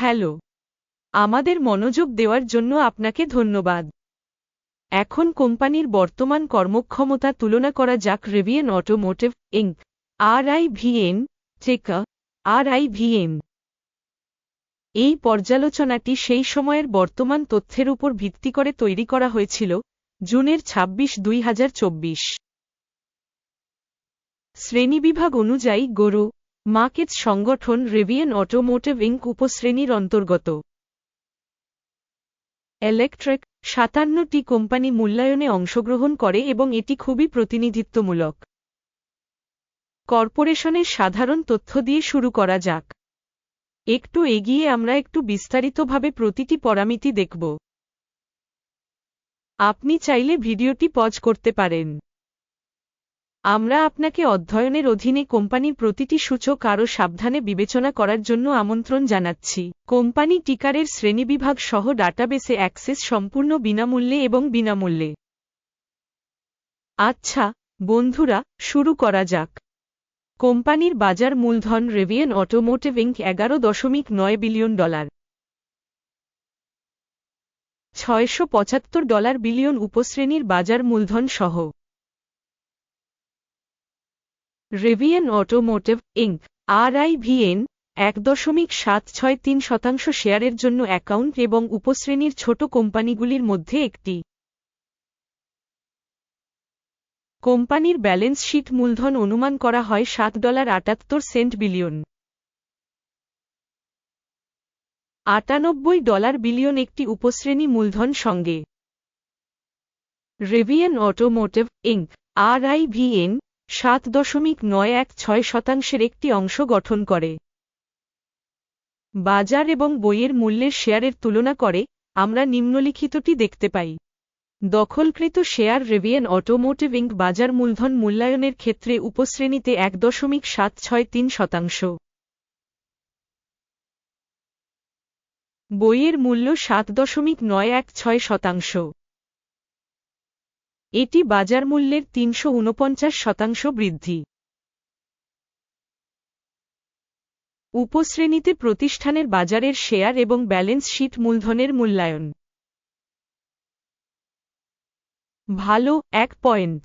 Hello, আমাদের মনোযোগ দেওয়ার জন্য আপনাকে ধন্যবাদ। এখন কোম্পানির বর্তমান কর্মক্ষমতা তুলনা করা যাক। রেভিয়ান অটোমোটিভ ইনক RIVN টিকার RIVN। এই পর্যালোচনাটি সেই সময়ের বর্তমান তথ্যের উপর ভিত্তি করে তৈরি করা হয়েছিল, জুনের 26, 2024। শ্রেণীবিভাগ অনুযায়ী গরু মার্কেটস সংগঠন রেভিয়ান অটোমোটিভ ইনক উপশ্রেণীর অন্তর্গত। ইলেকট্রিক 57টি কোম্পানি মূল্যায়নে অংশগ্রহণ করে এবং এটি খুবই প্রতিনিধিত্বমূলক। কর্পোরেশনের সাধারণ তথ্য দিয়ে শুরু করা যাক। একটু এগিয়ে আমরা একটু বিস্তারিতভাবে প্রতিটি পরামিতি দেখব। আপনি চাইলে ভিডিওটি পজ করতে পারেন। আমরা আপনাকে অধ্যয়নের অধীনে কোম্পানির প্রতিটি সূচক আরও সাবধানে বিবেচনা করার জন্য আমন্ত্রণ জানাচ্ছি। কোম্পানি টিকারের শ্রেণীবিভাগ সহ ডাটাবেসে অ্যাক্সেস সম্পূর্ণ বিনামূল্যে এবং বিনামূল্যে। আচ্ছা বন্ধুরা, শুরু করা যাক। কোম্পানির বাজার মূলধন রেভিয়ান অটোমোটিভ ইনক $11.9 বিলিয়ন, $675 বিলিয়ন উপশ্রেণীর বাজার মূলধন সহ। রেভিয়ান অটোমোটিভ ইনক RIVN 1.763% শেয়ারের জন্য অ্যাকাউন্ট এবং উপশ্রেণীর ছোট কোম্পানিগুলির মধ্যে একটি। কোম্পানির ব্যালেন্স শীট মূলধন অনুমান করা হয় $7.78 বিলিয়ন। $98 বিলিয়ন একটি উপশ্রেণী মূলধন সঙ্গে। রেভিয়ান অটোমোটিভ ইনক RIVN 7.916% একটি অংশ গঠন করে। বাজার এবং বইয়ের মূল্যের শেয়ারের তুলনা করে আমরা নিম্নলিখিতটি দেখতে পাই। দখলকৃত শেয়ার রেভিয়ান অটোমোটিভ ইনক বাজার মূলধন মূল্যায়নের ক্ষেত্রে উপশ্রেণীতে 1.763%। বইয়ের মূল্য 7.916%। এটি বাজার মূল্যের 349% বৃদ্ধি। উপশ্রেণীতে প্রতিষ্ঠানের বাজারের শেয়ার এবং ব্যালেন্স শীট মূলধনের মূল্যায়ন। ভালো 1 পয়েন্ট।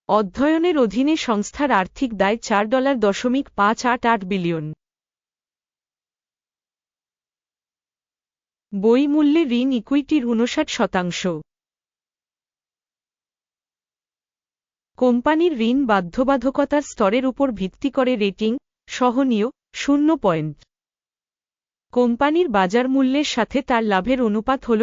অধ্যয়নের অধীনে সংস্থার আর্থিক দায় $4.588 বিলিয়ন। বই মূল্যে ঋণ ইকুইটির 59%। কোম্পানির ঋণ বাধ্যবাধকতার স্তরের উপর ভিত্তি করে রেটিং সহনীয় 0 পয়েন্ট। কোম্পানির বাজার মূল্যের সাথে তার লাভের অনুপাত হল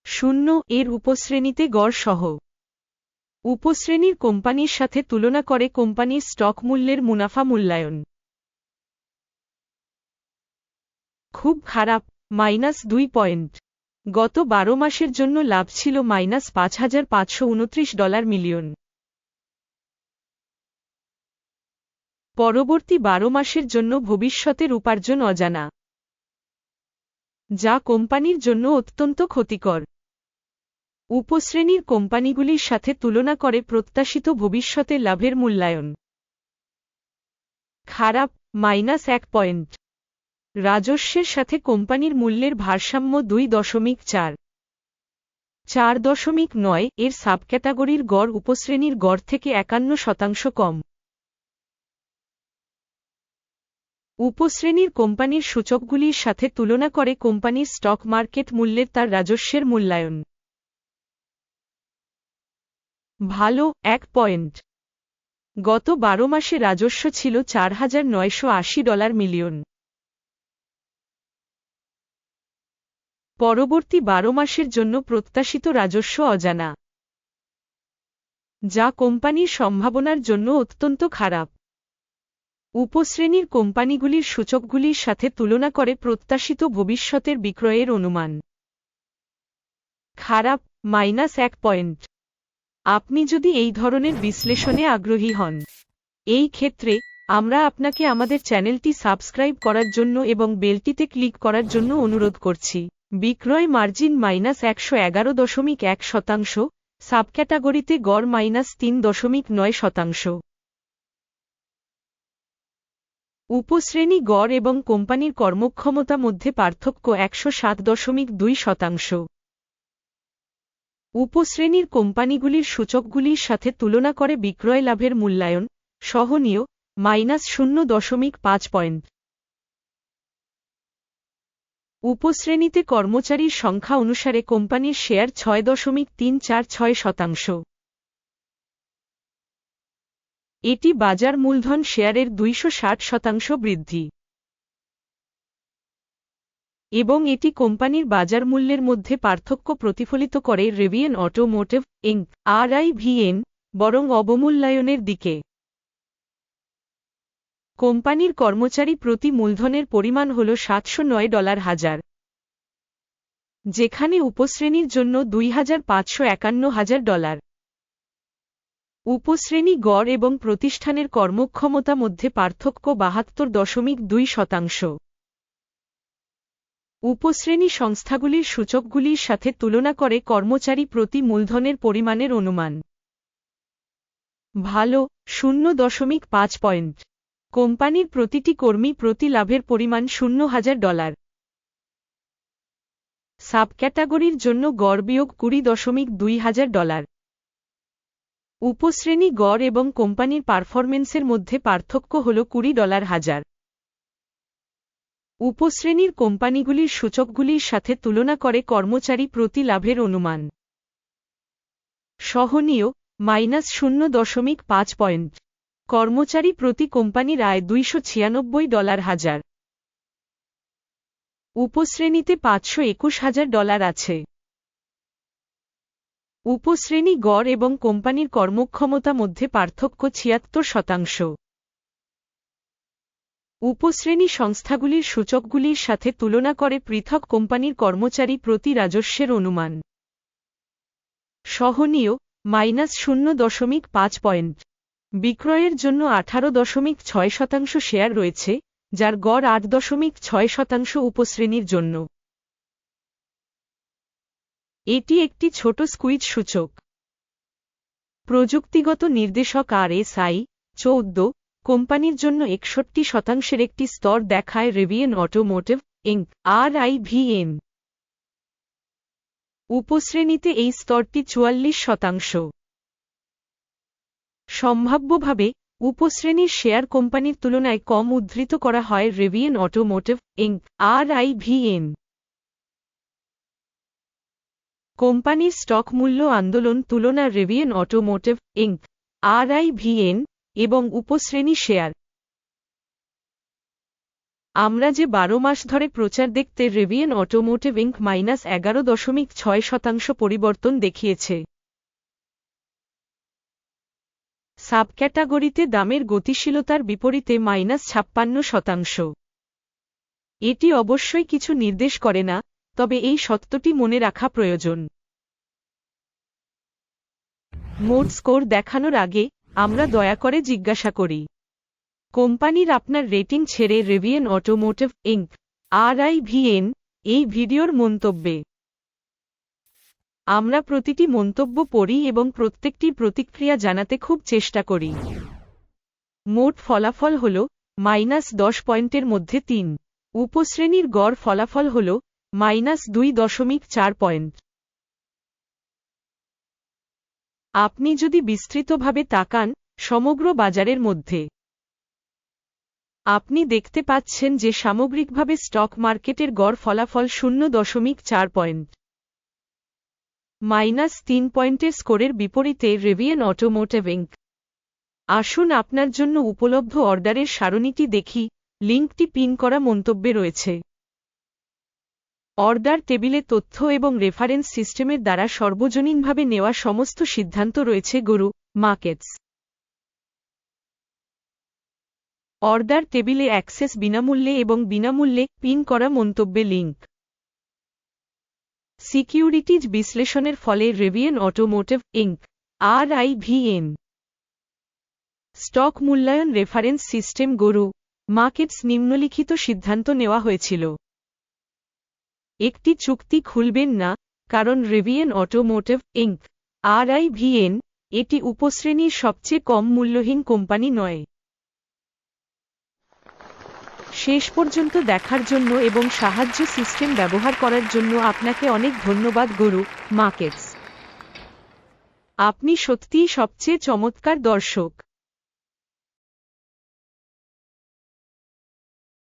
0 এর উপশ্রেণীতে গড় সহ। উপশ্রেণীর কোম্পানির সাথে তুলনা করে কোম্পানির স্টক মূল্যের মুনাফা মূল্যায়ন। খুব খারাপ -2 পয়েন্ট। গত 12 মাসের জন্য লাভ ছিল $5,529 মিলিয়ন। পরবর্তী 12 মাসের জন্য ভবিষ্যতের উপার্জন অজানা, যা কোম্পানির জন্য অত্যন্ত ক্ষতিকর। উপশ্রেণীর কোম্পানিগুলির সাথে তুলনা করে প্রত্যাশিত ভবিষ্যতের লাভের মূল্যায়ন। খারাপ -1 পয়েন্ট। রাজস্বের সাথে কোম্পানির মূল্যের ভারসাম্য 2.4 4.9 এর সাবক্যাটাগরির গড় উপশ্রেণীর গড় থেকে 51% কম। উপশ্রেণীর কোম্পানির সূচকগুলির সাথে তুলনা করে কোম্পানির স্টক মার্কেট মূল্যের তার রাজস্বের মূল্যায়ন। ভালো 1 পয়েন্ট। গত 12 মাসে রাজস্ব ছিল $4,980 মিলিয়ন। পরবর্তী 12 মাসের জন্য প্রত্যাশিত রাজস্ব অজানা, যা কোম্পানির সম্ভাবনার জন্য অত্যন্ত খারাপ। উপশ্রেণীর কোম্পানিগুলির সূচকগুলির সাথে তুলনা করে প্রত্যাশিত ভবিষ্যতের বিক্রয়ের অনুমান। খারাপ -1 পয়েন্ট। আপনি যদি এই ধরনের বিশ্লেষণে আগ্রহী হন, এই ক্ষেত্রে আমরা আপনাকে আমাদের চ্যানেলটি সাবস্ক্রাইব করার জন্য এবং বেলটিতে ক্লিক করার জন্য অনুরোধ করছি। বিক্রয় মার্জিন -111.1%, সাবক্যাটাগরিতে গড় -3.9%। উপশ্রেণী গড় এবং কোম্পানির কর্মক্ষমতা মধ্যে পার্থক্য ১০৭.২%। উপশ্রেণীর কোম্পানিগুলির সূচকগুলির সাথে তুলনা করে বিক্রয় লাভের মূল্যায়ন সহনীয় -০.৫ পয়েন্ট। উপশ্রেণীতে কর্মচারীর সংখ্যা অনুসারে কোম্পানির শেয়ার ৬.৩৪৬%। এটি বাজার মূলধন শেয়ারের ২৬০% বৃদ্ধি এবং এটি কোম্পানির বাজার মূল্যের মধ্যে পার্থক্য প্রতিফলিত করে রেভিয়ান অটোমোটিভ ইনক (RIVN) বরং অবমূল্যায়নের দিকে। কোম্পানির কর্মচারী প্রতি মূলধনের পরিমাণ হল $৭০৯,০০০, যেখানে উপশ্রেণীর জন্য $২৫৫১,০০০। উপশ্রেণী গড় এবং প্রতিষ্ঠানের কর্মক্ষমতা মধ্যে পার্থক্য ৭২.২%। উপশ্রেণী সংস্থাগুলির সূচকগুলির সাথে তুলনা করে কর্মচারী প্রতি মূলধনের পরিমাণের অনুমান। ভালো ০.৫ পয়েন্ট। কোম্পানির প্রতিটি কর্মী প্রতি লাভের পরিমাণ $০,০০০। সাবক্যাটাগরির জন্য গড় বিয়োগ $২০,২০০। উপশ্রেণী গড় এবং কোম্পানির পারফরমেন্সের মধ্যে পার্থক্য হল $২০,০০০। উপশ্রেণীর কোম্পানিগুলির সূচকগুলির সাথে তুলনা করে কর্মচারী প্রতি লাভের অনুমান। সহনীয় -০.৫ পয়েন্ট। কর্মচারী প্রতি কোম্পানির আয় $২৯৬,০০০। উপশ্রেণীতে $৫২১,০০০ আছে। উপশ্রেণী গড় এবং কোম্পানির কর্মক্ষমতা মধ্যে পার্থক্য ৭৬%। উপশ্রেণী সংস্থাগুলির সূচকগুলির সাথে তুলনা করে পৃথক কোম্পানির কর্মচারী প্রতি রাজস্বের অনুমান। সহনীয় -০.৫ পয়েন্ট। বিক্রয়ের জন্য ১৮.৬% শেয়ার রয়েছে, যার গড় ৮.৬% উপশ্রেণীর জন্য। এটি একটি ছোট স্কুইজ সূচক। প্রযুক্তিগত নির্দেশক RSI ১৪ কোম্পানির জন্য ৬১% একটি স্তর দেখায় রেভিয়ান অটোমোটিভ ইনক (RIVN). উপশ্রেণীতে এই স্তরটি ৪৪%। সম্ভাব্যভাবে উপশ্রেণীর শেয়ার কোম্পানির তুলনায় কম উদ্ধৃত করা হয় রেভিয়ান অটোমোটিভ ইনক (RIVN). কোম্পানির স্টক মূল্য আন্দোলন তুলনা রেভিয়ান অটোমোটিভ ইনক (RIVN) এবং উপশ্রেণী শেয়ার। আমরা যে ১২ মাস ধরে প্রচার দেখতে রেভিয়ান অটোমোটিভ ইনক -11.৬% পরিবর্তন দেখিয়েছে। সাবক্যাটাগরিতে দামের গতিশীলতার বিপরীতে -৫৬%। এটি অবশ্যই কিছু নির্দেশ করে না, তবে এই সত্যটি মনে রাখা প্রয়োজন। মোট স্কোর দেখানোর আগে, আমরা দয়া করে জিজ্ঞাসা করি, কোম্পানির আপনার রেটিং ছেড়ে রেভিয়ান অটোমোটিভ ইনক (RIVN) এই ভিডিওর মন্তব্যে। আমরা প্রতিটি মন্তব্য পড়ি এবং প্রত্যেকটির প্রতিক্রিয়া জানাতে খুব চেষ্টা করি। মোট ফলাফল হল -10 পয়েন্টের মধ্যে ৩। উপশ্রেণীর গড় ফলাফল হল -২.৪ পয়েন্ট। আপনি যদি বিস্তৃতভাবে তাকান, সমগ্র বাজারের মধ্যে আপনি দেখতে পাচ্ছেন যে সামগ্রিকভাবে স্টক মার্কেটের গড় ফলাফল ০.৪ পয়েন্ট। -৩ পয়েন্টের স্কোরের বিপরীতে রেভিয়ান অটোমোটিভ ইনক। আসুন আপনার জন্য উপলব্ধ অর্ডারের সারণীটি দেখি, লিঙ্কটি পিন করা মন্তব্যে রয়েছে। অর্ডার টেবিলে তথ্য এবং রেফারেন্স সিস্টেমের দ্বারা সর্বজনীনভাবে নেওয়া সমস্ত সিদ্ধান্ত রয়েছে গরু মার্কেটস। অর্ডার টেবিলে অ্যাক্সেস বিনামূল্যে এবং বিনামূল্যে পিন করা মন্তব্যে লিঙ্ক। সিকিউরিটিজ বিশ্লেষণের ফলে রেভিয়ান অটোমোটিভ ইনক (RIVN) স্টক মূল্যায়ন রেফারেন্স সিস্টেম গরু মার্কেটস নিম্নলিখিত সিদ্ধান্ত নেওয়া হয়েছিল। একটি চুক্তি খুলবেন না, কারণ রেভিয়ান অটোমোটিভ ইনক (RIVN) এটি উপশ্রেণীর সবচেয়ে কম মূল্যহীন কোম্পানি নয়। শেষ পর্যন্ত দেখার জন্য এবং সাহায্য সিস্টেম ব্যবহার করার জন্য আপনাকে অনেক ধন্যবাদ গুরু মার্কেটস। আপনি সত্যিই সবচেয়ে চমৎকার দর্শক।